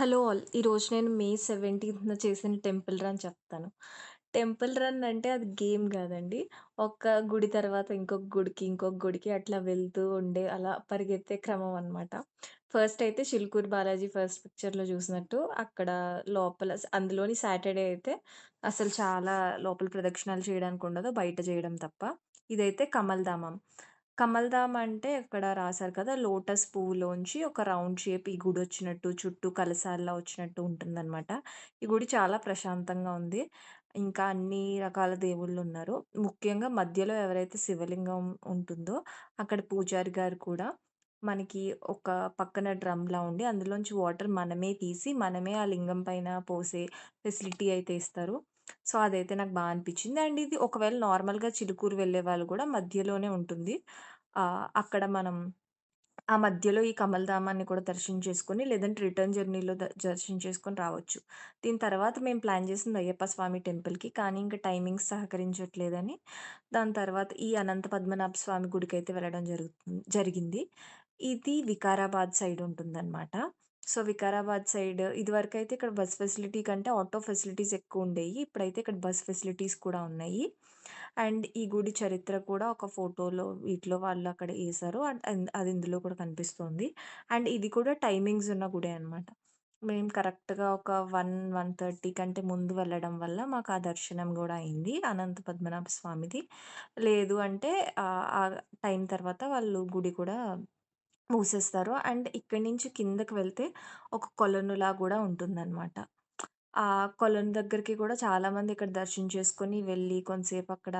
Hello all. ఈరోజు నేను మే 17థ్‌న చేసిన టెంపుల్ రన్ చెప్తాను. టెంపుల్ రన్ అంటే అది గేమ్ గాదండి. ఒక గుడి తర్వాత ఇంకొక గుడికి, ఇంకొక గుడికి అట్లా వెళ్తూ ఉండే అలా పరిగెత్తే క్రమం అనమాట. ఫస్ట్ అయితే 'చిలుకూరు బాలాజీ' ఫస్ట్ పిక్చర్‌లో చూసినట్టు అక్కడ లోపల అందులోని సాటర్‌డే అయితే అసలు చాలా లోపల ప్రదక్షిణాలు చేయడానికి ఉండదు. బయట చేయడం తప్ప. ఇదైతే కమల్ధామం. కమల్ధామ్ అంటే అక్కడ రాసారు కదా! లోటస్ పువ్వులోంచి ఒక రౌండ్ షేప్ ఈ గుడొచ్చినట్టు, చుట్టూ కలశాల్లా వచ్చినట్టు ఉంటుందనమాట. ఈ గుడి చాలా ప్రశాంతంగా ఉంది. ఇంకా అన్ని రకాల దేవుళ్ళున్నారు. ముఖ్యంగా మధ్యలో ఎవరైతే శివలింగం ఉంటుందో, అక్కడ పూజారి గారు కూడా మనకి ఒక పక్కన డ్రమ్‌లా ఉండి, అందులోంచి వాటర్ మనమే తీసి, మనమే ఆ లింగం పైన పోసే ఫెసిలిటీ అయితే ఇస్తారు. సో, అదైతే నాకు అనిపిచ్చింది. అండ్ ఇది ఒకవేళ నార్మల్‌గా చిలుకూరు వెళ్ళేవాళ్ళు గూడా మధ్యలోనే ఉంటుంది. అక్కడ మనం ఆ మధ్యలో ఈ కమలధామాన్ని కూడా దర్శించేసుకొని, లేదంటే రిటర్న్ జర్నీలో దర్శించేసుకొని రావచ్చు. దీని తర్వాత మేము ప్లాన్ చేసింది అయ్యప్ప స్వామి టెంపుల్‌కి. కానీ ఇంక టైమింగ్స్ సహకరించట్లేదని, దాని తర్వాత ఈ అనంత పద్మనాభ స్వామి గుడికైతే వెళ్ళడం జరిగింది. ఇది వికారాబాద్ సైడ్ ఉంటుందనమాట. సో, వికారాబాద్ సైడ్ ఇదివరకైతే ఇక్కడ బస్ ఫెసిలిటీ కంటే ఆటో ఫెసిలిటీస్ ఎక్కువుండేయి. ఇప్పుడైతే ఇక్కడ బస్ ఫెసిలిటీస్ కూడా ఉన్నాయి. అండ్ ఈ గుడి చరిత్ర కూడా ఒక ఫోటోలో వీటిలో వాళ్ళు అక్కడ ఏశారు. అది ఇందులో కూడా కనిపిస్తోంది. అండ్ ఇది కూడా టైమింగ్స్ ఉన్న గుడే అనమాట. మేము కరెక్ట్‌గా ఒక 1:30 కంటే ముందు వెళ్ళడం వల్ల మాకు ఆ దర్శనం గూడా అయింది. అనంత పద్మనాభ స్వామిది. లేదు అంటే ఆ టైం తర్వాత వాళ్ళు గుడి కూడా మూసేస్తారు. అండ్ ఇక్కడి నుంచి కిందకి వెళ్తే ఒక కొలనులా గూడా ఉంటుందనమాట. ఆ కొలను దగ్గరికి కూడా చాలామంది ఇక్కడ దర్శించేసుకొని వెళ్ళి కొంతసేపు అక్కడ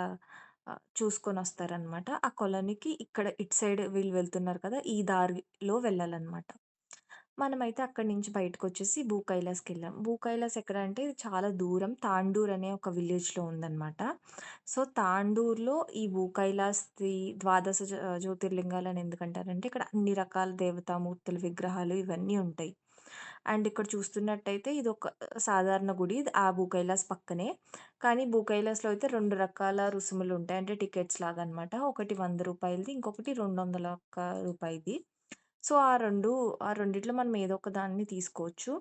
చూసుకొనొస్తారనమాట. ఆ కొలనుకి ఇక్కడ ఇటు సైడ్ వీళ్ళు వెళ్తున్నారు కదా! ఈ దారిలో వెళ్ళాలనమాట. మనమైతే అక్కడి నుంచి బయటకొచ్చేసి భూ కైలాస్‌కెళ్ళాం. భూ కైలాస్ ఎక్కడంటే ఇది చాలా దూరం. తాండూర్ అనే ఒక విలేజ్‌లో ఉందనమాట. సో, తాండూర్‌లో ఈ భూ కైలాస్‌ది ద్వాదశ జ్యోతిర్లింగాలని ఎందుకంటారంటే ఇక్కడ అన్ని రకాల దేవతామూర్తుల విగ్రహాలు ఇవన్నీ ఉంటాయి. అండ్ ఇక్కడ చూస్తున్నట్టయితే ఇదొక సాధారణ గుడి. ఆ భూ కైలాస్ పక్కనే. కానీ భూ కైలాస్‌లో అయితే 2 రకాల రుసుములుంటాయి. అంటే టికెట్స్ లాగనమాట. ఒకటి రూ. 100ది, ఇంకొకటి రూ. 201. సో, ఆ రెండిట్లో మనం ఏదో ఒక దాన్ని తీసుకోవచ్చు.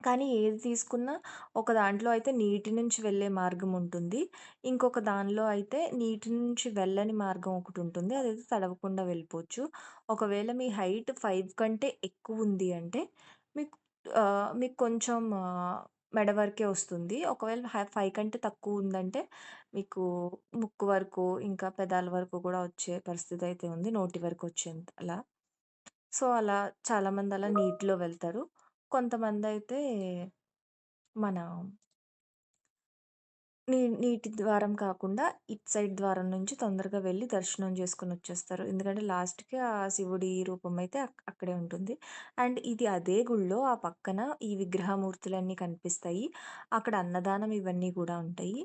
కానీ ఏది తీసుకున్నా ఒక దాంట్లో అయితే నీటి నుంచి వెళ్ళే మార్గం ఉంటుంది. ఇంకొక దానిలో అయితే నీటి నుంచి వెళ్ళని మార్గం ఒకటుంటుంది. అదైతే తడవకుండా వెళ్ళిపోవచ్చు. ఒకవేళ మీ హైట్ 5 కంటే ఎక్కువుంది అంటే మీకు మీకు కొంచెం మెడ వరకే వస్తుంది. ఒకవేళ 5 కంటే తక్కువుందంటే మీకు ముక్కు వరకు, ఇంకా పెదాల వరకు కూడా వచ్చే పరిస్థితి అయితే ఉంది. నోటి వరకు వచ్చేంత అలా. సో, అలా చాలామంది అలా నీటిలో వెళ్తారు. కొంతమందయితే మన నీటి ద్వారం కాకుండా ఇటు సైడ్ ద్వారం నుంచి తొందరగా వెళ్లి దర్శనం చేసుకొనొచ్చేస్తారు. ఎందుకంటే లాస్ట్‌కి ఆ శివుడి రూపం అయితే అక్కడే ఉంటుంది. అండ్ ఇది అదే గుడిలో ఆ పక్కన ఈ విగ్రహమూర్తులన్నీ కనిపిస్తాయి. అక్కడ అన్నదానం ఇవన్నీ గూడా ఉంటాయి.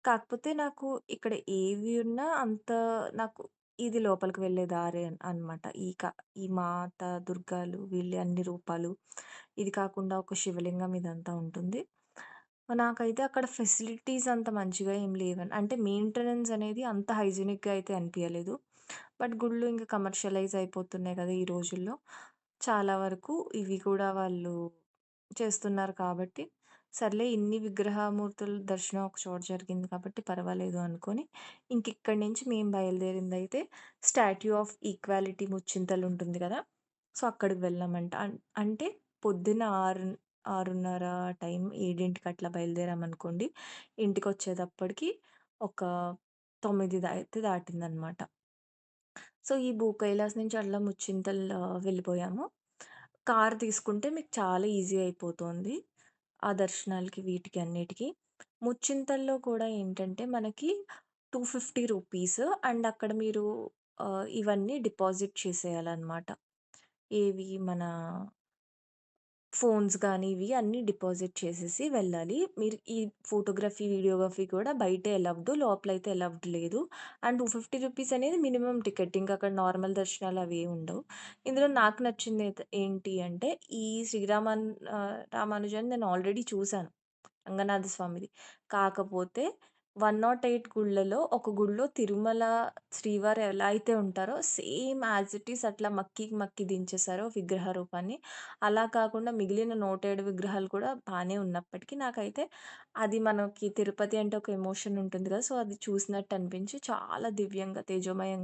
కాకపోతే నాకు ఇక్కడ ఏవి ఉన్నా అంత నాకు ఇది లోపలికి వెళ్ళే దారే అన్నమాట. ఈ మాత దుర్గాలు వీళ్ళ అన్ని రూపాలు. ఇది కాకుండా ఒక శివలింగం ఇదంతా ఉంటుంది. నాకైతే అక్కడ ఫెసిలిటీస్ అంత మంచిగా ఏం లేవన్ అంటే మెయింటెనెన్స్ అనేది అంత హైజీనిక్‌గా అయితే అనిపియలేదు. బట్ గుళ్ళు ఇంకా కమర్షియలైజ్ అయిపోతున్నాయి కదా! ఈ రోజుల్లో. చాలా వరకు ఇవి కూడా వాళ్ళు చేస్తున్నారు కాబట్టి, సర్లే ఇన్ని విగ్రహమూర్తుల దర్శనం ఒక చోట జరిగింది కాబట్టి పర్వాలేదు అనుకోని, ఇంకిక్కడి నుంచి మేము బయలుదేరిందయితే స్టాట్యూ ఆఫ్ ఈక్వాలిటీ ముచ్చింతలు ఉంటుంది కదా! సో, అక్కడికి వెళ్ళామంట. అంటే పొద్దున్న 6:30 టైం 7కి అట్లా బయలుదేరామనుకోండి. ఇంటికొచ్చేటప్పటికి ఒక 9 అయితే దాటిందనమాట. సో, ఈ భూ కైలాస్ నుంచి అట్లా ముచ్చింతల్ వెళ్ళిపోయాము. కార్ తీసుకుంటే మీకు చాలా ఈజీ అయిపోతుంది. ఆ దర్శనాలకి వీటికి అన్నిటికి. ముచ్చింతల్లో కూడా ఏంటంటే మనకి రూ. 250 అండ్ అక్కడ మీరు ఇవన్నీ డిపాజిట్ చేసేయాలనమాట. ఏవి మన ఫోన్స్ గానీ, ఇవి అన్నీ డిపాజిట్ చేసేసి వెళ్ళాలి. మీరు ఈ ఫోటోగ్రఫీ, వీడియోగ్రఫీ కూడా బయటే అలౌడ్. లోపలైతే అలౌడ్ లేదు. అండ్ రూ. 250 అనేది మినిమమ్ టికెట్. ఇంక అక్కడ నార్మల్ దర్శనాలు అవి ఏమి ఉండవు. ఇందులో నాకు నచ్చింది ఏంటి అంటే, ఈ రామానుజన్ నేను ఆల్రెడీ చూసాను. రంగనాథ స్వామిది. కాకపోతే 108 గుళ్ళలో ఒక గుడిలో తిరుమల శ్రీవారు ఎలా అయితే ఉంటారో సేమ్ యాజ్ ఇట్ ఈజ్ అట్లా మక్కికి మక్కి దించేశారు విగ్రహ రూపాన్ని. అలా కాకుండా మిగిలిన 107 విగ్రహాలు కూడా బానే ఉన్నప్పటికీ నాకైతే అది మనకి తిరుపతి అంటే ఒక ఎమోషన్ ఉంటుంది కదా! సో, అది చూసినట్టు అనిపించి చాలా దివ్యంగా, తేజోమయంగా